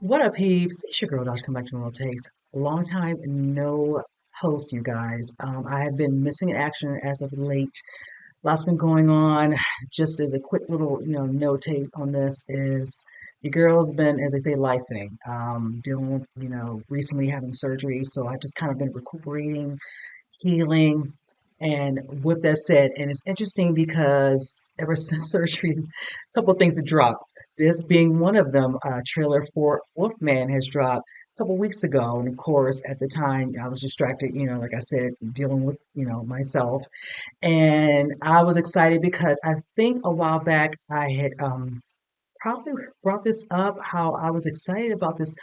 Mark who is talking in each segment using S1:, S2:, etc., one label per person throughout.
S1: What up, peeps? It's your girl, Dosh. Come back to Normal Takes. Long time no host, you guys. I have been missing in action as of late. Lots been going on. Just as a quick little, note take on this is your girl's been, as they say, lifing, dealing with, recently having surgery. So I've just kind of been recuperating, healing. And with that said, and it's interesting because ever since surgery, a couple of things have dropped. This being one of them, trailer for Wolfman has dropped a couple weeks ago. And of course, at the time, I was distracted, like I said, dealing with, myself. And I was excited because I think a while back I had probably brought this up, how I was excited about this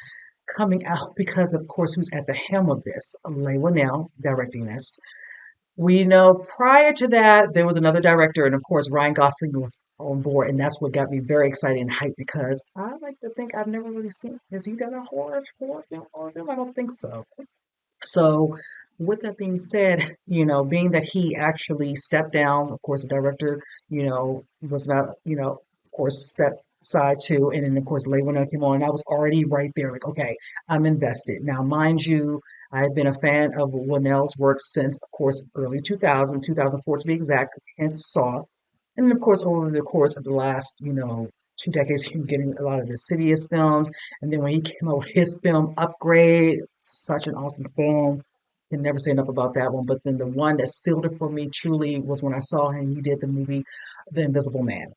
S1: coming out because, of course, who's at the helm of this? Leigh Whannell directing this. We know prior to that, there was another director, and of course, Ryan Gosling was on board, and that's what got me very excited and hyped because I like to think I've never really seen. Has he done a horror film? Horror film? I don't think so. So, with that being said, being that he actually stepped down, of course, the director, was not, of course, stepped aside too, and then of course, late when I came on, I was already right there, like, okay, I'm invested. Now, mind you, I've been a fan of Linnell's work since, of course, early 2000, 2004 to be exact, and Saw. And then, of course, over the course of the last, 2 decades, he was getting a lot of the Insidious films. And then when he came out with his film Upgrade, such an awesome film. Can never say enough about that one. But then the one that sealed it for me truly was when I saw him. He did the movie The Invisible Man.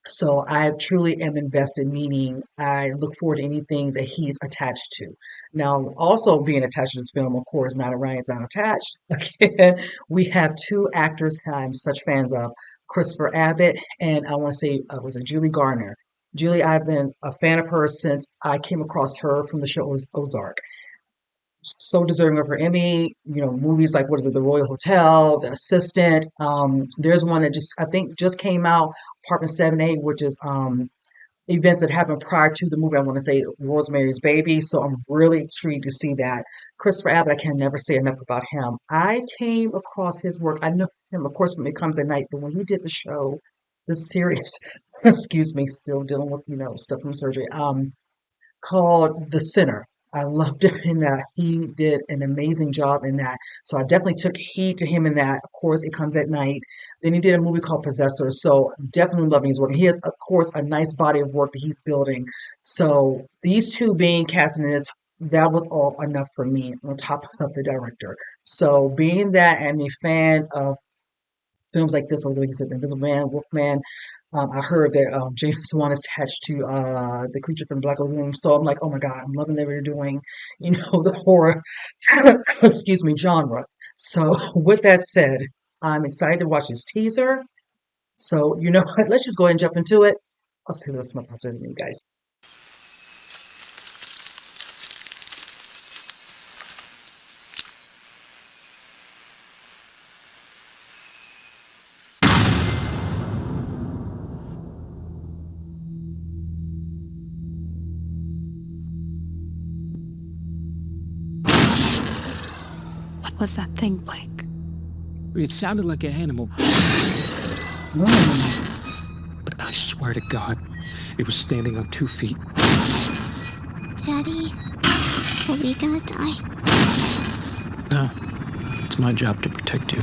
S1: So I truly am invested, meaning I look forward to anything that he's attached to. Now, also being attached to this film, of course, not Ryan's not attached. Again, we have two actors I'm such fans of, Christopher Abbott, and I want to say, was it Julie Garner? Julie, I've been a fan of her since I came across her from the show Ozark. So deserving of her Emmy, movies like what is it, The Royal Hotel, The Assistant. There's one that just I think just came out, Apartment 7A, which is events that happened prior to the movie. I want to say Rosemary's Baby. So I'm really intrigued to see that. Christopher Abbott, I can never say enough about him. I came across his work. I know him, of course, when it comes at night, but when he did the show, the series, excuse me, still dealing with, stuff from surgery. Called The Sinner. I loved him in that. He did an amazing job in that. So I definitely took heed to him in that. Of course, It Comes at Night. Then he did a movie called Possessor. So definitely loving his work. He has, of course, a nice body of work that he's building. So these two being cast in this, that was all enough for me on top of the director. So being that I'm a fan of films like this, like you said, The Invisible Man, Wolfman. I heard that James Wan is attached to the creature from Black Lagoon, so I'm like, oh my God, I'm loving that we're doing, the horror, excuse me, genre. So with that said, I'm excited to watch this teaser. So you know what? Let's just go ahead and jump into it. I'll say this much. I'll say to you guys.
S2: What was that thing, Blake?
S3: It sounded like an animal,
S1: Mm.
S3: but I swear to God, it was standing on 2 feet.
S4: Daddy, are we gonna die?
S3: No, it's my job to protect you.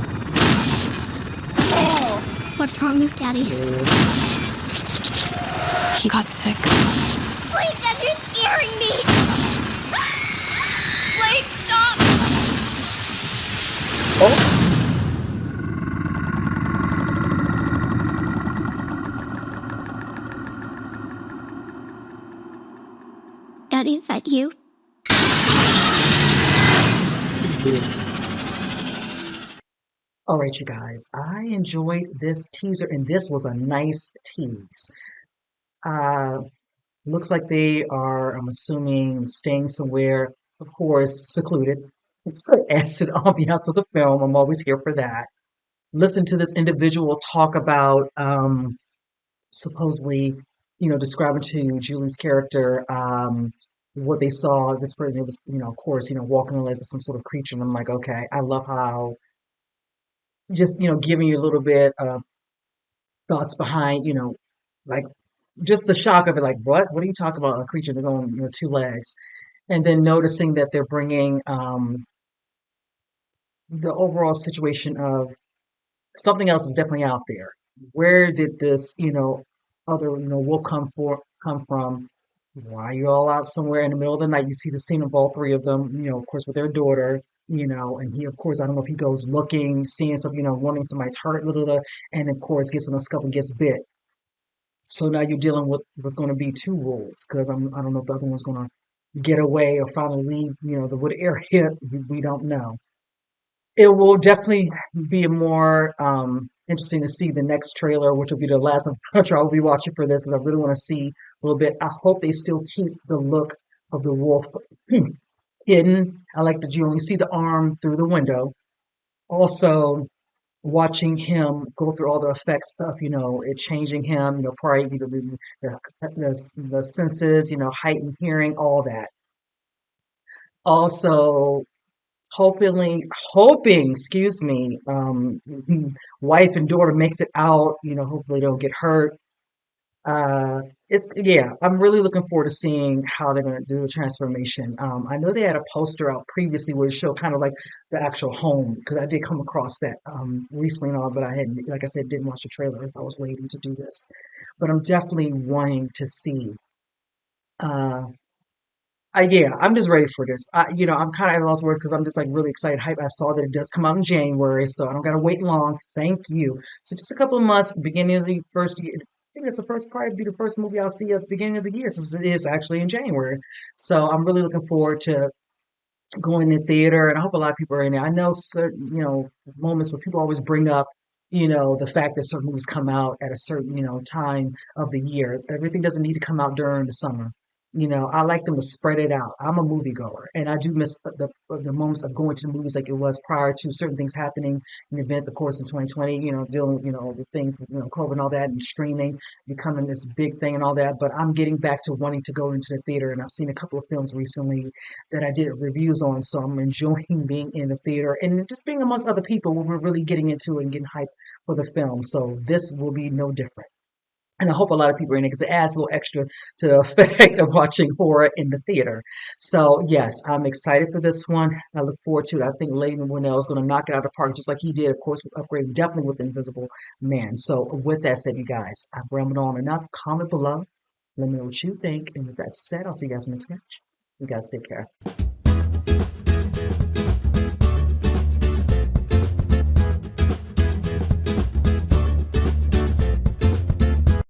S4: What's wrong with Daddy?
S2: He got sick.
S4: Blake, Dad, you're scaring me! Blake, stop!
S1: Oh,
S4: Daddy, is that you?
S1: all right, you guys. I enjoyed this teaser, and this was a nice tease. Uh, Looks like they are, I'm assuming, staying somewhere, of course, secluded. As to the ambiance of the film, I'm always here for that. Listen to this individual talk about supposedly, describing to Julie's character what they saw. This person, it was, of course, walking on legs of some sort of creature. And I'm like, okay, I love how just, giving you a little bit of thoughts behind, like just the shock of it, like, what are you talking about? A creature in his own, two legs. And then noticing that they're bringing the overall situation of something else is definitely out there. Where did this, other, wolf come from? Why are you all out somewhere in the middle of the night? You see the scene of all three of them, of course, with their daughter, and he, of course, I don't know if he goes looking, seeing something, wondering somebody's hurt, and of course gets on a scuff and gets bit. So now you're dealing with what's going to be two wolves because I don't know if the other one's going to get away or finally leave, the wood area. We don't know. It will definitely be more interesting to see the next trailer, which will be the last one I'll be watching for this because I really want to see a little bit. I hope they still keep the look of the wolf hidden. I like that you only see the arm through the window. Also, watching him go through all the effects of, it changing him, probably the senses, heightened hearing, all that. Also, hoping, excuse me, wife and daughter makes it out, hopefully they don't get hurt. It's yeah, I'm really looking forward to seeing how they're going to do the transformation. I know they had a poster out previously where it showed kind of like the actual home because I did come across that recently and all, but I hadn't, like I said, didn't watch the trailer. I was waiting to do this, but I'm definitely wanting to see. Uh, yeah, I'm just ready for this. I'm kind of at a loss of words because I'm just like really excited. Hype. I saw that it does come out in January, so I don't got to wait long. Thank you. So just a couple of months, beginning of the first year. I think it's the first, probably be the first movie I'll see at the beginning of the year since it is actually in January. So I'm really looking forward to going to theater, and I hope a lot of people are in there. I know certain, moments where people always bring up, the fact that certain movies come out at a certain, time of the years. Everything doesn't need to come out during the summer. I like them to spread it out. I'm a moviegoer, and I do miss the moments of going to the movies like it was prior to certain things happening in events, of course, in 2020, dealing, with things with, COVID and all that and streaming becoming this big thing and all that. But I'm getting back to wanting to go into the theater, and I've seen a couple of films recently that I did reviews on. So I'm enjoying being in the theater and just being amongst other people when we're really getting into it and getting hyped for the film. So this will be no different. And I hope a lot of people are in it because it adds a little extra to the effect of watching horror in the theater. So yes, I'm excited for this one. I look forward to it. I think Leigh Whannell is going to knock it out of the park just like he did, of course, with Upgrade, definitely with Invisible Man. So with that said, you guys, I've rambled on enough. Comment below. Let me know what you think. And with that said, I'll see you guys next week. You guys take care.